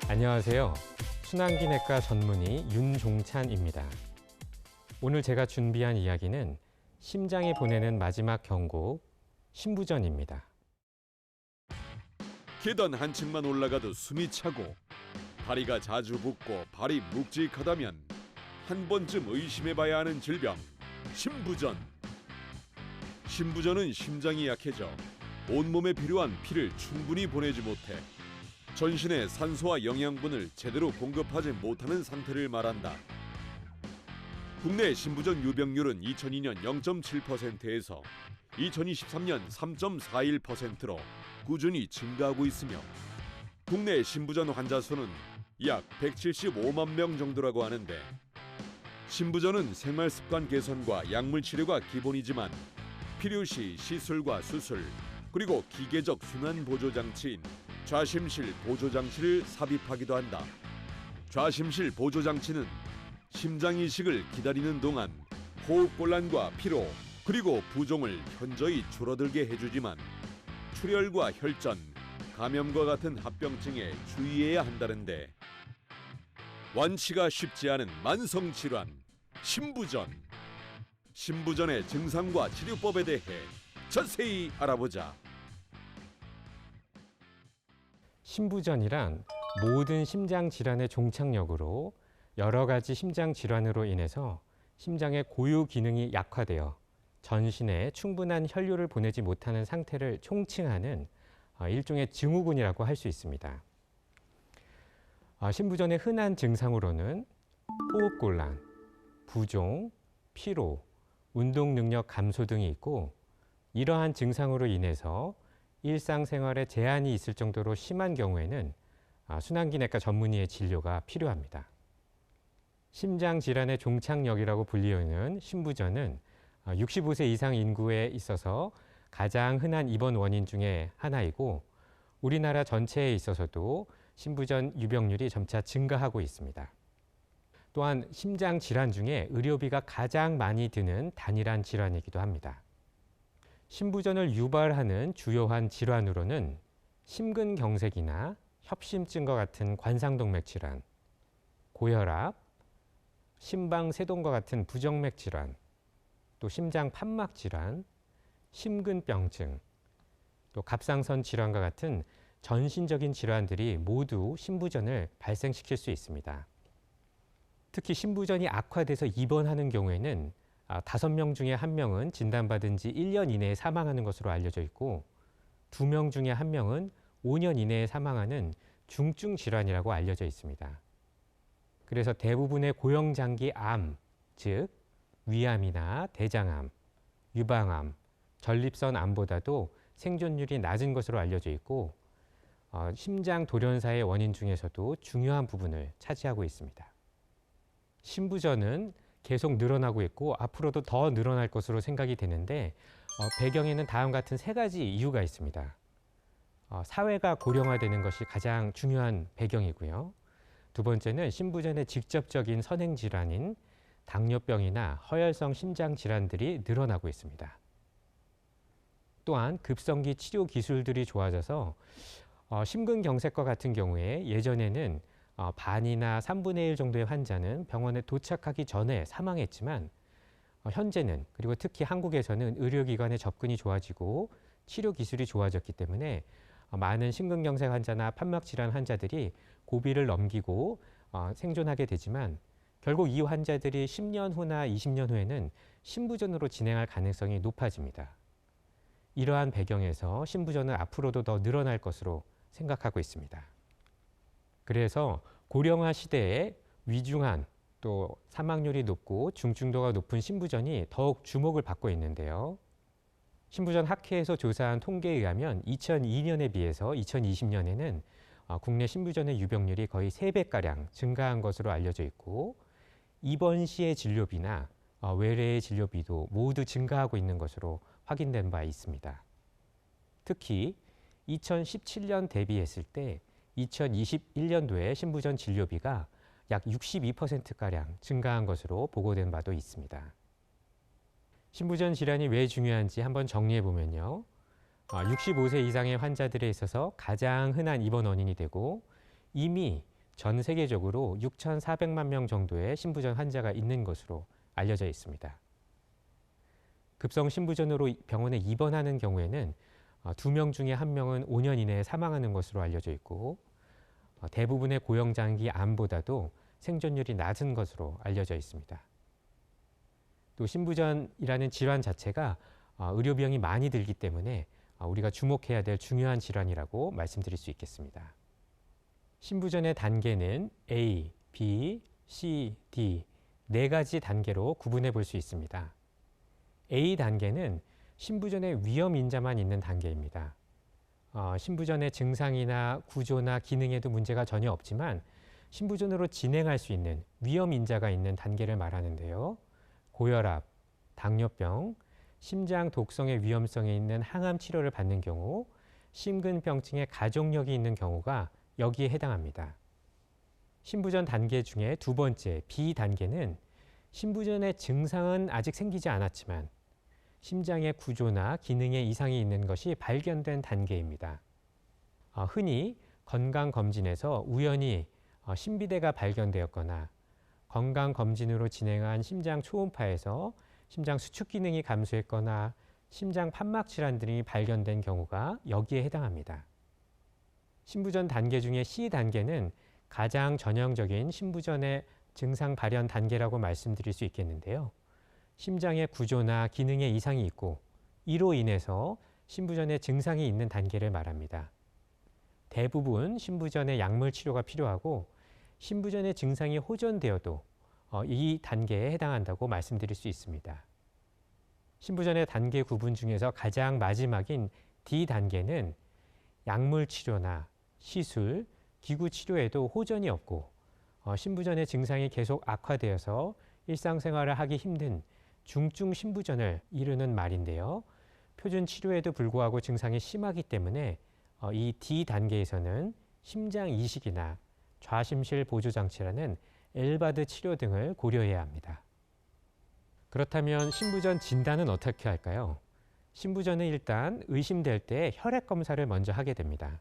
안녕하세요. 순환기내과 전문의 윤종찬입니다. 오늘 제가 준비한 이야기는 심장이 보내는 마지막 경고, 심부전입니다. 계단 한층만 올라가도 숨이 차고 다리가 자주 붓고 발이 묵직하다면 한 번쯤 의심해봐야 하는 질병, 심부전. 심부전은 심장이 약해져 온몸에 필요한 피를 충분히 보내지 못해 전신에 산소와 영양분을 제대로 공급하지 못하는 상태를 말한다. 국내 심부전 유병률은 2002년 0.7%에서 2023년 3.41%로 꾸준히 증가하고 있으며 국내 심부전 환자 수는 약 175만 명 정도라고 하는데, 심부전은 생활습관 개선과 약물 치료가 기본이지만 필요시 시술과 수술, 그리고 기계적 순환 보조 장치인 좌심실 보조 장치를 삽입하기도 한다. 좌심실 보조 장치는 심장 이식을 기다리는 동안 호흡곤란과 피로, 그리고 부종을 현저히 줄어들게 해주지만 출혈과 혈전, 감염과 같은 합병증에 주의해야 한다는데, 완치가 쉽지 않은 만성 질환, 심부전. 심부전의 증상과 치료법에 대해 자세히 알아보자. 심부전이란 모든 심장 질환의 종착역으로 여러 가지 심장 질환으로 인해서 심장의 고유 기능이 약화되어 전신에 충분한 혈류를 보내지 못하는 상태를 총칭하는 일종의 증후군이라고 할 수 있습니다. 심부전의 흔한 증상으로는 호흡곤란, 부종, 피로, 운동 능력 감소 등이 있고, 이러한 증상으로 인해서 일상생활에 제한이 있을 정도로 심한 경우에는 순환기내과 전문의의 진료가 필요합니다. 심장질환의 종착역이라고 불리우는 심부전은 65세 이상 인구에 있어서 가장 흔한 입원 원인 중에 하나이고, 우리나라 전체에 있어서도 심부전 유병률이 점차 증가하고 있습니다. 또한 심장 질환 중에 의료비가 가장 많이 드는 단일한 질환이기도 합니다. 심부전을 유발하는 주요한 질환으로는 심근경색이나 협심증과 같은 관상동맥 질환, 고혈압, 심방세동과 같은 부정맥 질환, 또 심장 판막 질환, 심근병증, 또 갑상선 질환과 같은 전신적인 질환들이 모두 심부전을 발생시킬 수 있습니다. 특히 심부전이 악화돼서 입원하는 경우에는 5명 중에 1명은 진단받은 지 1년 이내에 사망하는 것으로 알려져 있고, 2명 중에 1명은 5년 이내에 사망하는 중증 질환이라고 알려져 있습니다. 그래서 대부분의 고형장기암, 즉 위암이나 대장암, 유방암, 전립선암보다도 생존율이 낮은 것으로 알려져 있고, 심장 돌연사의 원인 중에서도 중요한 부분을 차지하고 있습니다. 심부전은 계속 늘어나고 있고 앞으로도 더 늘어날 것으로 생각이 되는데, 배경에는 다음 같은 3가지 이유가 있습니다. 사회가 고령화되는 것이 가장 중요한 배경이고요. 두 번째는 심부전의 직접적인 선행질환인 당뇨병이나 허혈성 심장 질환들이 늘어나고 있습니다. 또한 급성기 치료 기술들이 좋아져서 심근경색과 같은 경우에 예전에는 반이나 3분의 1 정도의 환자는 병원에 도착하기 전에 사망했지만, 현재는, 그리고 특히 한국에서는 의료기관의 접근이 좋아지고 치료 기술이 좋아졌기 때문에 많은 심근경색 환자나 판막질환 환자들이 고비를 넘기고 생존하게 되지만, 결국 이 환자들이 10년 후나 20년 후에는 심부전으로 진행할 가능성이 높아집니다. 이러한 배경에서 심부전은 앞으로도 더 늘어날 것으로 생각하고 있습니다. 그래서 고령화 시대에 위중한, 또 사망률이 높고 중증도가 높은 심부전이 더욱 주목을 받고 있는데요. 심부전 학회에서 조사한 통계에 의하면 2002년에 비해서 2020년에는 국내 심부전의 유병률이 거의 3배가량 증가한 것으로 알려져 있고, 입원 시의 진료비나 외래의 진료비도 모두 증가하고 있는 것으로 확인된 바 있습니다. 특히 2017년 대비했을 때 2021년도에 심부전 진료비가 약 62%가량 증가한 것으로 보고된 바도 있습니다. 심부전 질환이 왜 중요한지 한번 정리해 보면요. 65세 이상의 환자들에 있어서 가장 흔한 입원 원인이 되고, 이미 전 세계적으로 6,400만 명 정도의 신부전 환자가 있는 것으로 알려져 있습니다. 급성 신부전으로 병원에 입원하는 경우에는 2명 중에 1명은 5년 이내에 사망하는 것으로 알려져 있고 대부분의 고형장기 암보다도 생존율이 낮은 것으로 알려져 있습니다. 또 신부전이라는 질환 자체가 의료 비용이 많이 들기 때문에 우리가 주목해야 될 중요한 질환이라고 말씀드릴 수 있겠습니다. 신부전의 단계는 A, B, C, D 네 가지 단계로 구분해 볼 수 있습니다. A 단계는 신부전의 위험 인자만 있는 단계입니다. 신부전의 증상이나 구조나 기능에도 문제가 전혀 없지만 신부전으로 진행할 수 있는 위험 인자가 있는 단계를 말하는데요. 고혈압, 당뇨병, 심장 독성의 위험성이 있는 항암 치료를 받는 경우, 심근병증의 가족력이 있는 경우가 여기에 해당합니다. 신부전 단계 중에 두 번째 B 단계는 신부전의 증상은 아직 생기지 않았지만 심장의 구조나 기능에 이상이 있는 것이 발견된 단계입니다. 흔히 건강검진에서 우연히 신비대가 발견되었거나 건강검진으로 진행한 심장 초음파에서 심장 수축 기능이 감소했거나 심장 판막 질환 등이 발견된 경우가 여기에 해당합니다. 신부전 단계 중에 C 단계는 가장 전형적인 신부전의 증상 발현 단계라고 말씀드릴 수 있겠는데요. 심장의 구조나 기능에 이상이 있고 이로 인해서 신부전의 증상이 있는 단계를 말합니다. 대부분 신부전의 약물 치료가 필요하고 신부전의 증상이 호전되어도 이 단계에 해당한다고 말씀드릴 수 있습니다. 신부전의 단계 구분 중에서 가장 마지막인 D 단계는 약물 치료나 시술, 기구 치료에도 호전이 없고 신부전의 증상이 계속 악화되어서 일상생활을 하기 힘든 중증 신부전을 이루는 말인데요. 표준 치료에도 불구하고 증상이 심하기 때문에 이 D 단계에서는 심장 이식이나 좌심실 보조 장치라는 엘바드 치료 등을 고려해야 합니다. 그렇다면 신부전 진단은 어떻게 할까요? 신부전은 일단 의심될 때 혈액 검사를 먼저 하게 됩니다.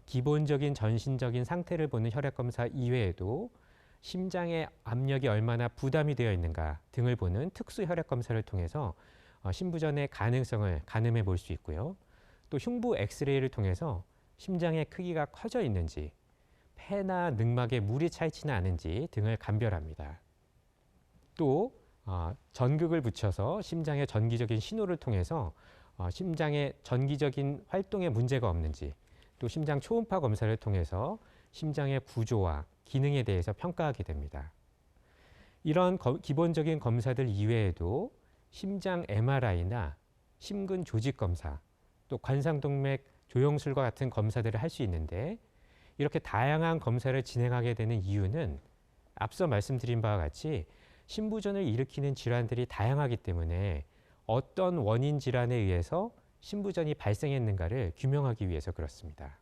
기본적인 전신적인 상태를 보는 혈액 검사 이외에도 심장의 압력이 얼마나 부담이 되어 있는가 등을 보는 특수 혈액 검사를 통해서 신부전의 가능성을 가늠해 볼 수 있고요. 또 흉부 엑스레이를 통해서 심장의 크기가 커져 있는지, 폐나 늑막에 물이 차 있지는 않은지 등을 감별합니다. 또 전극을 붙여서 심장의 전기적인 신호를 통해서 심장의 전기적인 활동에 문제가 없는지, 또 심장 초음파 검사를 통해서 심장의 구조와 기능에 대해서 평가하게 됩니다. 이런 기본적인 검사들 이외에도 심장 MRI나 심근 조직 검사, 또 관상동맥 조영술과 같은 검사들을 할 수 있는데 이렇게 다양한 검사를 진행하게 되는 이유는 앞서 말씀드린 바와 같이 신부전을 일으키는 질환들이 다양하기 때문에 어떤 원인 질환에 의해서 신부전이 발생했는가를 규명하기 위해서 그렇습니다.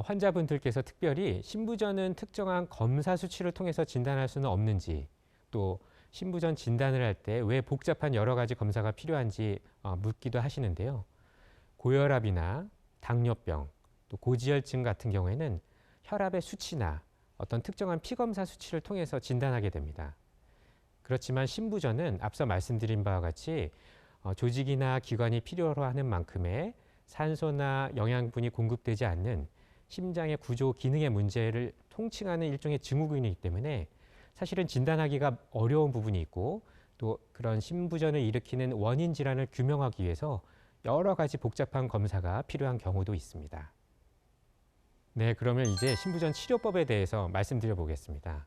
환자분들께서 특별히 신부전은 특정한 검사 수치를 통해서 진단할 수는 없는지, 또 신부전 진단을 할 때 왜 복잡한 여러 가지 검사가 필요한지 묻기도 하시는데요. 고혈압이나 당뇨병, 또 고지혈증 같은 경우에는 혈압의 수치나 어떤 특정한 피검사 수치를 통해서 진단하게 됩니다. 그렇지만 신부전은 앞서 말씀드린 바와 같이 조직이나 기관이 필요로 하는 만큼의 산소나 영양분이 공급되지 않는 심장의 구조 기능의 문제를 통칭하는 일종의 증후군이기 때문에 사실은 진단하기가 어려운 부분이 있고 또 그런 신부전을 일으키는 원인 질환을 규명하기 위해서 여러 가지 복잡한 검사가 필요한 경우도 있습니다. 네, 그러면 이제 신부전 치료법에 대해서 말씀드려 보겠습니다.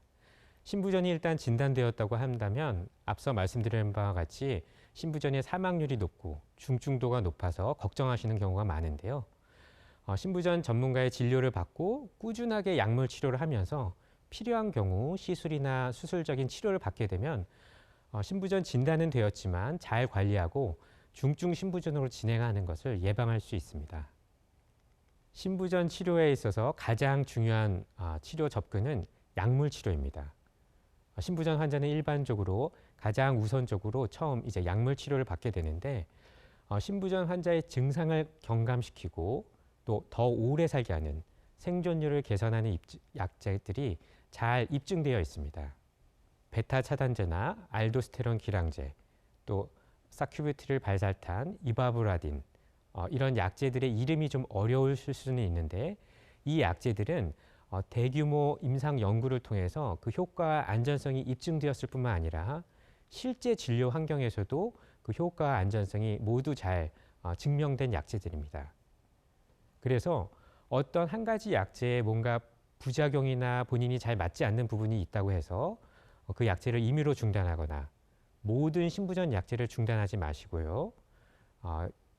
신부전이 일단 진단되었다고 한다면 앞서 말씀드린 바와 같이 신부전의 사망률이 높고 중증도가 높아서 걱정하시는 경우가 많은데요. 신부전 전문가의 진료를 받고 꾸준하게 약물 치료를 하면서 필요한 경우 시술이나 수술적인 치료를 받게 되면 신부전 진단은 되었지만 잘 관리하고 중증 신부전으로 진행하는 것을 예방할 수 있습니다. 신부전 치료에 있어서 가장 중요한 치료 접근은 약물 치료입니다. 신부전 환자는 일반적으로 가장 우선적으로 처음 이제 약물 치료를 받게 되는데 신부전 환자의 증상을 경감시키고 또 더 오래 살게 하는 생존율을 개선하는 약제들이 잘 입증되어 있습니다. 베타 차단제나 알도스테론 기량제, 또 사큐비트릴 발살탄, 이바브라딘 이런 약제들의 이름이 좀 어려울 수는 있는데 이 약제들은 대규모 임상 연구를 통해서 그 효과와 안전성이 입증되었을 뿐만 아니라 실제 진료 환경에서도 그 효과와 안전성이 모두 잘 증명된 약제들입니다. 그래서 어떤 한 가지 약제에 뭔가 부작용이나 본인이 잘 맞지 않는 부분이 있다고 해서 그 약제를 임의로 중단하거나 모든 신부전 약제를 중단하지 마시고요.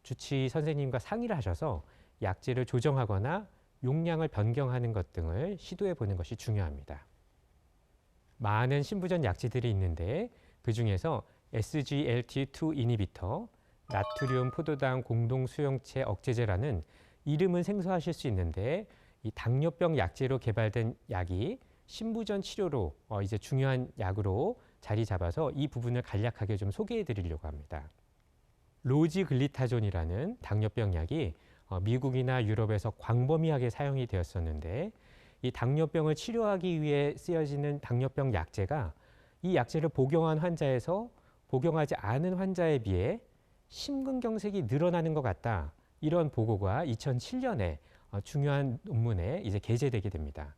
주치 선생님과 상의를 하셔서 약제를 조정하거나 용량을 변경하는 것 등을 시도해 보는 것이 중요합니다. 많은 신부전 약제들이 있는데 그 중에서 SGLT2 이니비터, 나트륨 포도당 공동 수용체 억제제라는 이름은 생소하실 수 있는데 이 당뇨병 약제로 개발된 약이 신부전 치료로 이제 중요한 약으로 자리 잡아서 이 부분을 간략하게 좀 소개해 드리려고 합니다. 로지글리타존이라는 당뇨병 약이 미국이나 유럽에서 광범위하게 사용이 되었었는데 이 당뇨병을 치료하기 위해 쓰여지는 당뇨병 약제가 이 약제를 복용한 환자에서 복용하지 않은 환자에 비해 심근경색이 늘어나는 것 같다. 이런 보고가 2007년에 중요한 논문에 이제 게재되게 됩니다.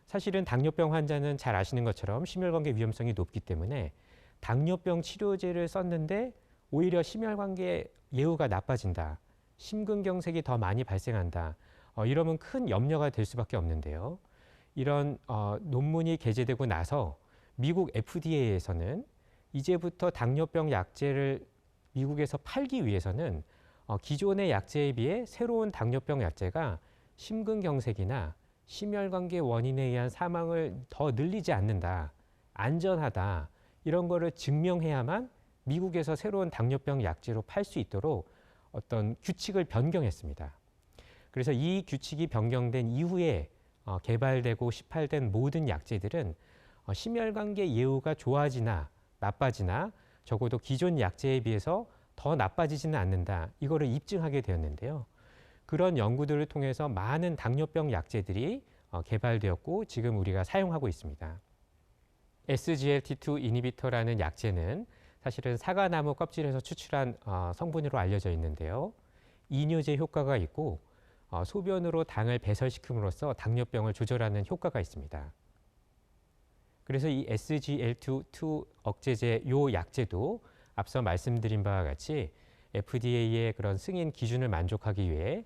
사실은 당뇨병 환자는 잘 아시는 것처럼 심혈관계 위험성이 높기 때문에 당뇨병 치료제를 썼는데 오히려 심혈관계 예후가 나빠진다. 심근경색이 더 많이 발생한다. 이러면 큰 염려가 될 수밖에 없는데요. 이런 논문이 게재되고 나서 미국 FDA에서는 이제부터 당뇨병 약제를 미국에서 팔기 위해서는 기존의 약제에 비해 새로운 당뇨병 약제가 심근경색이나 심혈관계 원인에 의한 사망을 더 늘리지 않는다, 안전하다 이런 거를 증명해야만 미국에서 새로운 당뇨병 약제로 팔 수 있도록 어떤 규칙을 변경했습니다. 그래서 이 규칙이 변경된 이후에 개발되고 시팔된 모든 약제들은 심혈관계 예후가 좋아지나 나빠지나 적어도 기존 약제에 비해서 더 나빠지지는 않는다. 이거를 입증하게 되었는데요. 그런 연구들을 통해서 많은 당뇨병 약제들이 개발되었고 지금 우리가 사용하고 있습니다. SGLT2 이니비터라는 약제는 사실은 사과나무 껍질에서 추출한 성분으로 알려져 있는데요. 이뇨제 효과가 있고 소변으로 당을 배설시킴으로써 당뇨병을 조절하는 효과가 있습니다. 그래서 이 SGLT2 억제제 요 약제도 앞서 말씀드린 바와 같이 FDA의 그런 승인 기준을 만족하기 위해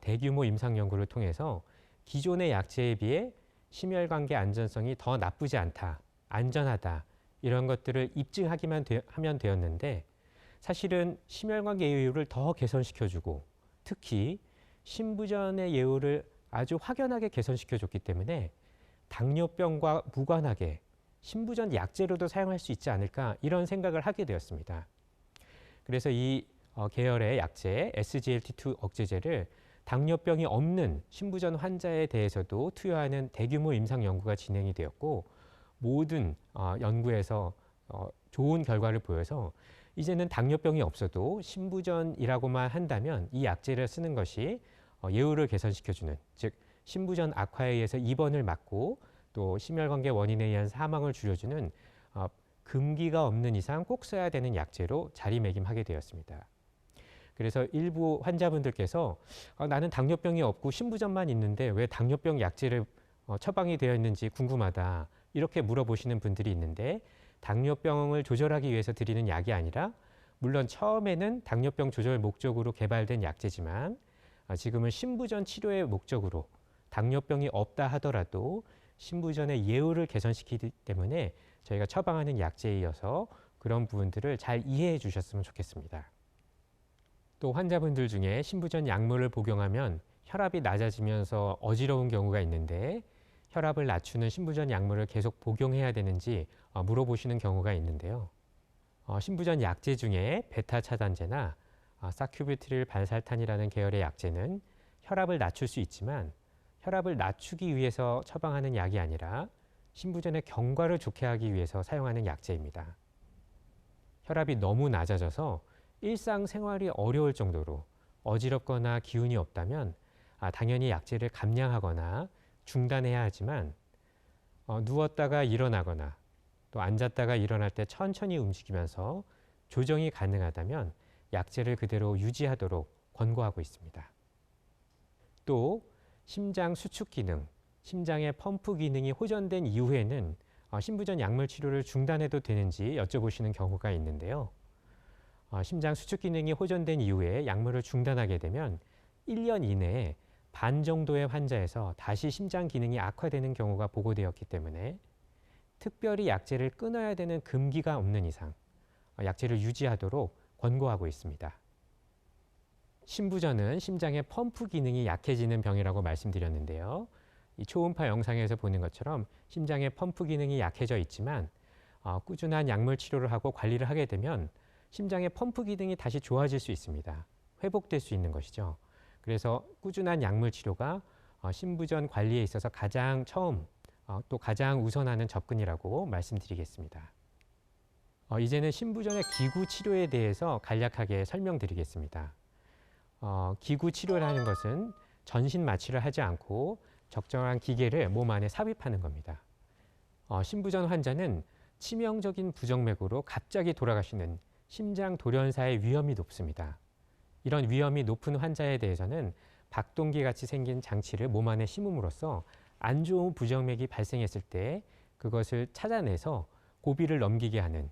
대규모 임상 연구를 통해서 기존의 약제에 비해 심혈관계 안전성이 더 나쁘지 않다, 안전하다 이런 것들을 입증하기만 하면 되었는데 사실은 심혈관계 예후를 더 개선시켜주고 특히 신부전의 예후를 아주 확연하게 개선시켜줬기 때문에 당뇨병과 무관하게 신부전 약제로도 사용할 수 있지 않을까 이런 생각을 하게 되었습니다. 그래서 이 계열의 약제 SGLT2 억제제를 당뇨병이 없는 신부전 환자에 대해서도 투여하는 대규모 임상 연구가 진행이 되었고 모든 연구에서 좋은 결과를 보여서 이제는 당뇨병이 없어도 신부전이라고만 한다면 이 약제를 쓰는 것이 예후를 개선시켜주는 즉 신부전 악화에 의해서 입원을 막고 또 심혈관계 원인에 의한 사망을 줄여주는 금기가 없는 이상 꼭 써야 되는 약제로 자리매김하게 되었습니다. 그래서 일부 환자분들께서 나는 당뇨병이 없고 신부전만 있는데 왜 당뇨병 약제를 처방이 되어 있는지 궁금하다 이렇게 물어보시는 분들이 있는데 당뇨병을 조절하기 위해서 드리는 약이 아니라 물론 처음에는 당뇨병 조절 목적으로 개발된 약제지만 지금은 신부전 치료의 목적으로 당뇨병이 없다 하더라도 신부전의 예후를 개선시키기 때문에 저희가 처방하는 약제에 이어서 그런 부분들을 잘 이해해 주셨으면 좋겠습니다. 또 환자분들 중에 신부전 약물을 복용하면 혈압이 낮아지면서 어지러운 경우가 있는데 혈압을 낮추는 신부전 약물을 계속 복용해야 되는지 물어보시는 경우가 있는데요. 신부전 약제 중에 베타 차단제나 사큐비트릴 발살탄이라는 계열의 약제는 혈압을 낮출 수 있지만 혈압을 낮추기 위해서 처방하는 약이 아니라 신부전의 경과를 좋게 하기 위해서 사용하는 약제입니다. 혈압이 너무 낮아져서 일상생활이 어려울 정도로 어지럽거나 기운이 없다면 당연히 약제를 감량하거나 중단해야 하지만 누웠다가 일어나거나 또 앉았다가 일어날 때 천천히 움직이면서 조정이 가능하다면 약제를 그대로 유지하도록 권고하고 있습니다. 또 심장 수축 기능, 심장의 펌프 기능이 호전된 이후에는 신부전 약물 치료를 중단해도 되는지 여쭤보시는 경우가 있는데요. 심장 수축 기능이 호전된 이후에 약물을 중단하게 되면 1년 이내에 반 정도의 환자에서 다시 심장 기능이 악화되는 경우가 보고되었기 때문에 특별히 약제를 끊어야 되는 금기가 없는 이상 약제를 유지하도록 권고하고 있습니다. 신부전은 심장의 펌프 기능이 약해지는 병이라고 말씀드렸는데요. 이 초음파 영상에서 보는 것처럼 심장의 펌프 기능이 약해져 있지만 꾸준한 약물 치료를 하고 관리를 하게 되면 심장의 펌프 기능이 다시 좋아질 수 있습니다. 회복될 수 있는 것이죠. 그래서 꾸준한 약물 치료가 신부전 관리에 있어서 가장 처음 또 가장 우선하는 접근이라고 말씀드리겠습니다. 이제는 신부전의 기구 치료에 대해서 간략하게 설명드리겠습니다. 기구 치료라는 것은 전신 마취를 하지 않고 적절한 기계를 몸 안에 삽입하는 겁니다. 신부전 환자는 치명적인 부정맥으로 갑자기 돌아가시는 심장 돌연사의 위험이 높습니다. 이런 위험이 높은 환자에 대해서는 박동기 같이 생긴 장치를 몸 안에 심음으로써 안 좋은 부정맥이 발생했을 때 그것을 찾아내서 고비를 넘기게 하는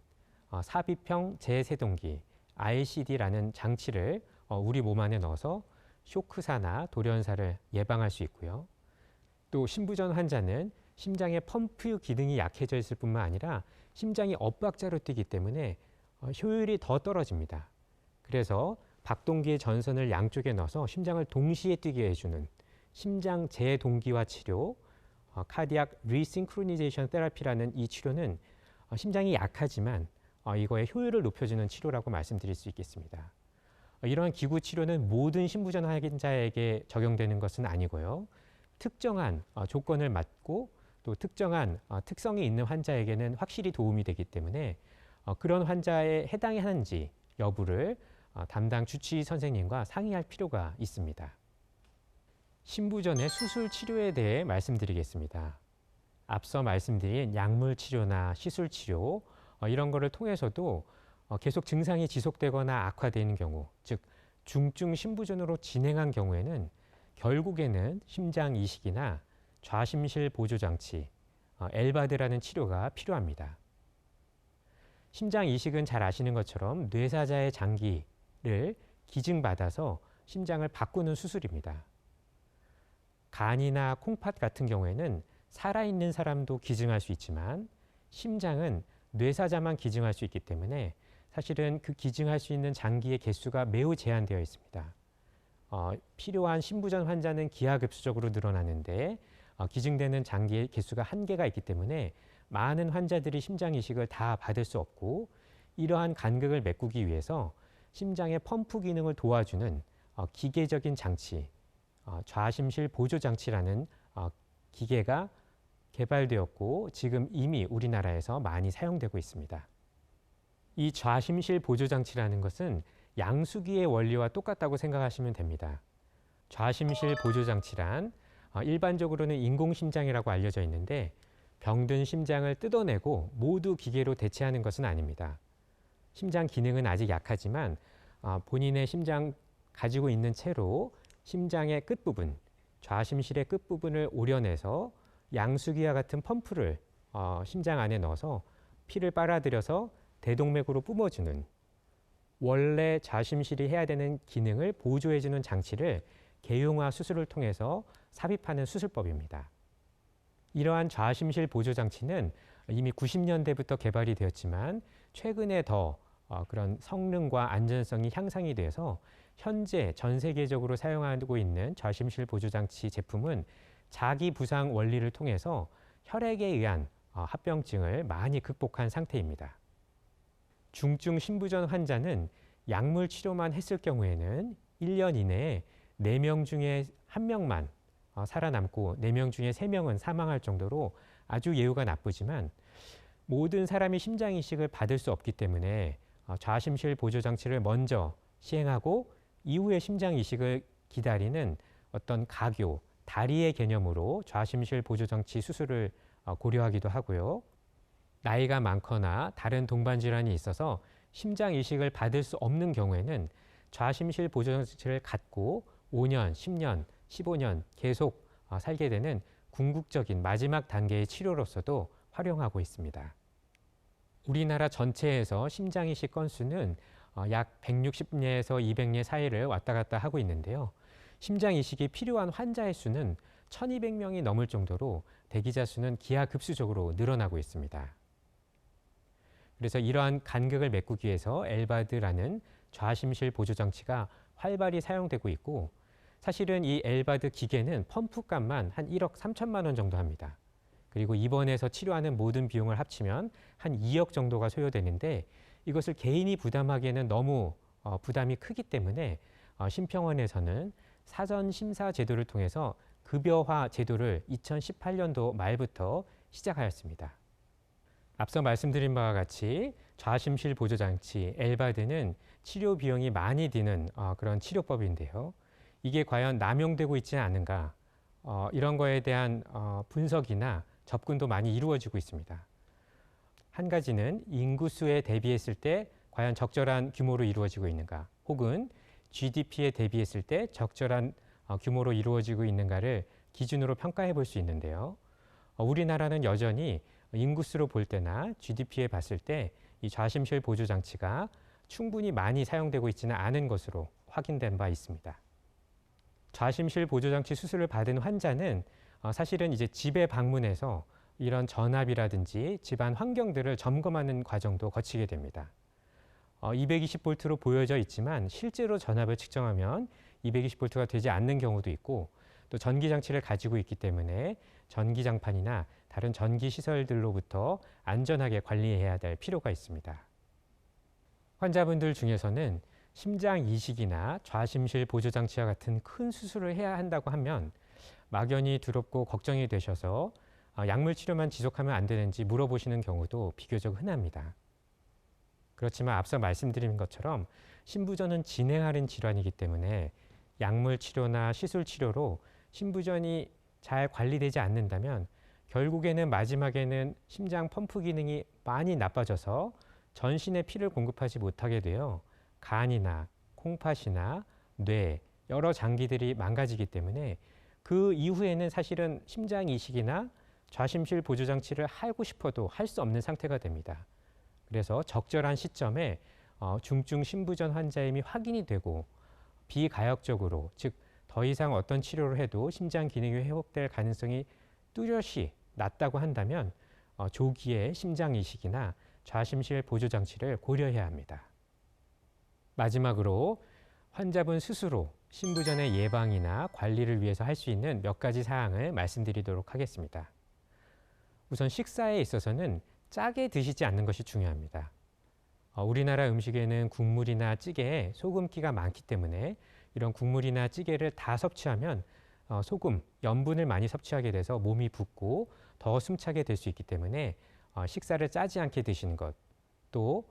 삽입형 재세동기 ICD라는 장치를 우리 몸 안에 넣어서 쇼크사나 돌연사를 예방할 수 있고요. 또 신부전 환자는 심장의 펌프 기능이 약해져 있을 뿐만 아니라 심장이 엇박자로 뛰기 때문에 효율이 더 떨어집니다. 그래서 박동기의 전선을 양쪽에 넣어서 심장을 동시에 뛰게 해주는 심장 재동기화 치료, 카디악 리싱크로니제이션 테라피라는 이 치료는 심장이 약하지만 이거의 효율을 높여주는 치료라고 말씀드릴 수 있겠습니다. 이러한 기구 치료는 모든 신부전 환자에게 적용되는 것은 아니고요. 특정한 조건을 맞고 또 특정한 특성이 있는 환자에게는 확실히 도움이 되기 때문에 그런 환자에 해당이 하는지 여부를 담당 주치의 선생님과 상의할 필요가 있습니다. 신부전의 수술 치료에 대해 말씀드리겠습니다. 앞서 말씀드린 약물 치료나 시술 치료 이런 거를 통해서도 계속 증상이 지속되거나 악화되는 경우, 즉 중증 신부전으로 진행한 경우에는 결국에는 심장 이식이나 좌심실 보조 장치, 엘바드라는 치료가 필요합니다. 심장 이식은 잘 아시는 것처럼 뇌사자의 장기를 기증받아서 심장을 바꾸는 수술입니다. 간이나 콩팥 같은 경우에는 살아있는 사람도 기증할 수 있지만 심장은 뇌사자만 기증할 수 있기 때문에 사실은 그 기증할 수 있는 장기의 개수가 매우 제한되어 있습니다. 필요한 신부전 환자는 기하급수적으로 늘어나는데 기증되는 장기의 개수가 한계가 있기 때문에 많은 환자들이 심장 이식을 다 받을 수 없고 이러한 간극을 메꾸기 위해서 심장의 펌프 기능을 도와주는 기계적인 장치, 좌심실 보조 장치라는 기계가 개발되었고 지금 이미 우리나라에서 많이 사용되고 있습니다. 이 좌심실 보조 장치라는 것은 양수기의 원리와 똑같다고 생각하시면 됩니다. 좌심실 보조 장치란 일반적으로는 인공심장이라고 알려져 있는데 병든 심장을 뜯어내고 모두 기계로 대체하는 것은 아닙니다. 심장 기능은 아직 약하지만 본인의 심장 가지고 있는 채로 심장의 끝부분, 좌심실의 끝부분을 오려내서 양수기와 같은 펌프를 심장 안에 넣어서 피를 빨아들여서 대동맥으로 뿜어주는 원래 좌심실이 해야 되는 기능을 보조해주는 장치를 개용화 수술을 통해서 삽입하는 수술법입니다. 이러한 좌심실 보조 장치는 이미 90년대부터 개발이 되었지만 최근에 더 그런 성능과 안전성이 향상이 돼서 현재 전 세계적으로 사용하고 있는 좌심실 보조 장치 제품은 자기 부상 원리를 통해서 혈액에 의한 합병증을 많이 극복한 상태입니다. 중증 신부전 환자는 약물 치료만 했을 경우에는 1년 이내에 4명 중에 1명만 살아남고 4명 중에 3명은 사망할 정도로 아주 예후가 나쁘지만 모든 사람이 심장 이식을 받을 수 없기 때문에 좌심실 보조 장치를 먼저 시행하고 이후에 심장 이식을 기다리는 어떤 가교, 다리의 개념으로 좌심실 보조장치 수술을 고려하기도 하고요. 나이가 많거나 다른 동반 질환이 있어서 심장 이식을 받을 수 없는 경우에는 좌심실 보조장치를 갖고 5년, 10년, 15년 계속 살게 되는 궁극적인 마지막 단계의 치료로서도 활용하고 있습니다. 우리나라 전체에서 심장 이식 건수는 약 160례에서 200례 사이를 왔다 갔다 하고 있는데요. 심장 이식이 필요한 환자의 수는 1200명이 넘을 정도로 대기자 수는 기하급수적으로 늘어나고 있습니다. 그래서 이러한 간극을 메꾸기 위해서 엘바드라는 좌심실 보조장치가 활발히 사용되고 있고, 사실은 이 엘바드 기계는 펌프값만 한 1억 3천만 원 정도 합니다. 그리고 입원해서 치료하는 모든 비용을 합치면 한 2억 정도가 소요되는데, 이것을 개인이 부담하기에는 너무 부담이 크기 때문에 심평원에서는 사전 심사 제도를 통해서 급여화 제도를 2018년도 말부터 시작하였습니다. 앞서 말씀드린 바와 같이 좌심실 보조장치 엘바드는 치료 비용이 많이 드는 그런 치료법인데요. 이게 과연 남용되고 있지는 않은가, 이런 거에 대한 분석이나 접근도 많이 이루어지고 있습니다. 한 가지는 인구수에 대비했을 때 과연 적절한 규모로 이루어지고 있는가, 혹은 GDP에 대비했을 때 적절한 규모로 이루어지고 있는가를 기준으로 평가해 볼 수 있는데요. 우리나라는 여전히 인구수로 볼 때나 GDP에 봤을 때 이 좌심실 보조장치가 충분히 많이 사용되고 있지는 않은 것으로 확인된 바 있습니다. 좌심실 보조장치 수술을 받은 환자는 사실은 이제 집에 방문해서 이런 전압이라든지 집안 환경들을 점검하는 과정도 거치게 됩니다. 220V로 보여져 있지만 실제로 전압을 측정하면 220V가 되지 않는 경우도 있고, 또 전기장치를 가지고 있기 때문에 전기장판이나 다른 전기시설들로부터 안전하게 관리해야 될 필요가 있습니다. 환자분들 중에서는 심장 이식이나 좌심실 보조장치와 같은 큰 수술을 해야 한다고 하면 막연히 두렵고 걱정이 되셔서 약물 치료만 지속하면 안 되는지 물어보시는 경우도 비교적 흔합니다. 그렇지만 앞서 말씀드린 것처럼 신부전은 진행하는 질환이기 때문에 약물 치료나 시술 치료로 신부전이 잘 관리되지 않는다면 결국에는 마지막에는 심장 펌프 기능이 많이 나빠져서 전신에 피를 공급하지 못하게 되어 간이나 콩팥이나 뇌, 여러 장기들이 망가지기 때문에 그 이후에는 사실은 심장 이식이나 좌심실 보조장치를 하고 싶어도 할 수 없는 상태가 됩니다. 그래서 적절한 시점에 중증 신부전 환자임이 확인이 되고 비가역적으로, 즉 더 이상 어떤 치료를 해도 심장 기능이 회복될 가능성이 뚜렷이 낮다고 한다면 조기에 심장 이식이나 좌심실 보조장치를 고려해야 합니다. 마지막으로 환자분 스스로 신부전의 예방이나 관리를 위해서 할 수 있는 몇 가지 사항을 말씀드리도록 하겠습니다. 우선 식사에 있어서는 짜게 드시지 않는 것이 중요합니다. 우리나라 음식에는 국물이나 찌개에 소금기가 많기 때문에 이런 국물이나 찌개를 다 섭취하면 소금, 염분을 많이 섭취하게 돼서 몸이 붓고 더 숨차게 될 수 있기 때문에 식사를 짜지 않게 드시는 것, 또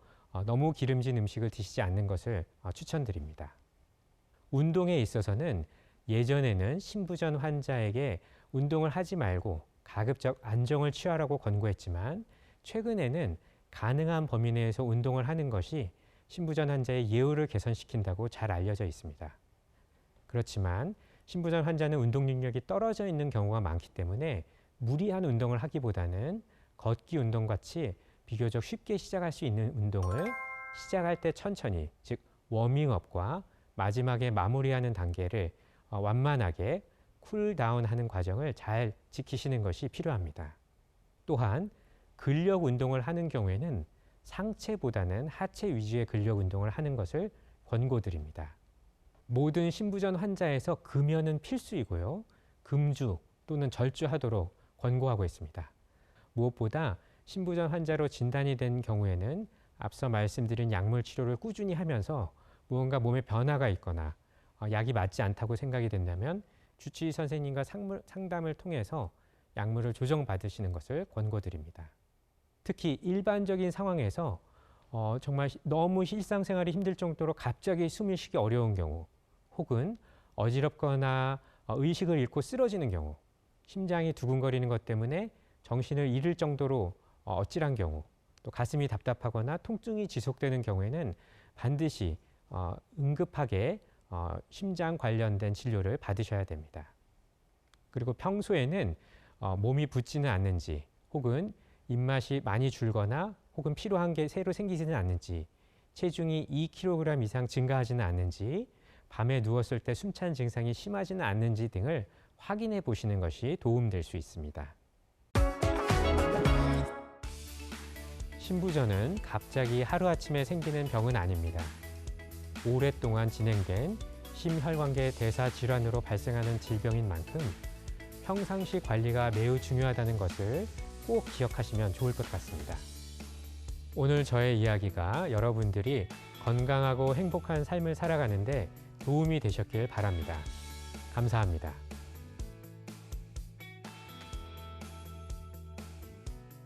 너무 기름진 음식을 드시지 않는 것을 추천드립니다. 운동에 있어서는 예전에는 신부전 환자에게 운동을 하지 말고 가급적 안정을 취하라고 권고했지만, 최근에는 가능한 범위 내에서 운동을 하는 것이 신부전 환자의 예후를 개선시킨다고 잘 알려져 있습니다. 그렇지만 신부전 환자는 운동 능력이 떨어져 있는 경우가 많기 때문에 무리한 운동을 하기보다는 걷기 운동같이 비교적 쉽게 시작할 수 있는 운동을 시작할 때 천천히, 즉 워밍업과 마지막에 마무리하는 단계를 완만하게 쿨다운하는 과정을 잘 지키시는 것이 필요합니다. 또한 근력 운동을 하는 경우에는 상체보다는 하체 위주의 근력 운동을 하는 것을 권고드립니다. 모든 신부전 환자에서 금연은 필수이고요. 금주 또는 절주하도록 권고하고 있습니다. 무엇보다 신부전 환자로 진단이 된 경우에는 앞서 말씀드린 약물 치료를 꾸준히 하면서 무언가 몸에 변화가 있거나 약이 맞지 않다고 생각이 된다면 주치의 선생님과 상담을 통해서 약물을 조정받으시는 것을 권고드립니다. 특히 일반적인 상황에서 정말 너무 일상생활이 힘들 정도로 갑자기 숨을 쉬기 어려운 경우, 혹은 어지럽거나 의식을 잃고 쓰러지는 경우, 심장이 두근거리는 것 때문에 정신을 잃을 정도로 어찔한 경우, 또 가슴이 답답하거나 통증이 지속되는 경우에는 반드시 응급하게 심장 관련된 진료를 받으셔야 됩니다. 그리고 평소에는 몸이 붓지는 않는지, 혹은 입맛이 많이 줄거나 혹은 피로한 게 새로 생기지는 않는지, 체중이 2kg 이상 증가하지는 않는지, 밤에 누웠을 때 숨찬 증상이 심하지는 않는지 등을 확인해 보시는 것이 도움될 수 있습니다. 심부전은 갑자기 하루아침에 생기는 병은 아닙니다. 오랫동안 진행된 심혈관계 대사 질환으로 발생하는 질병인 만큼 평상시 관리가 매우 중요하다는 것을 꼭 기억하시면 좋을 것 같습니다. 오늘 저의 이야기가 여러분들이 건강하고 행복한 삶을 살아가는데 도움이 되셨길 바랍니다. 감사합니다.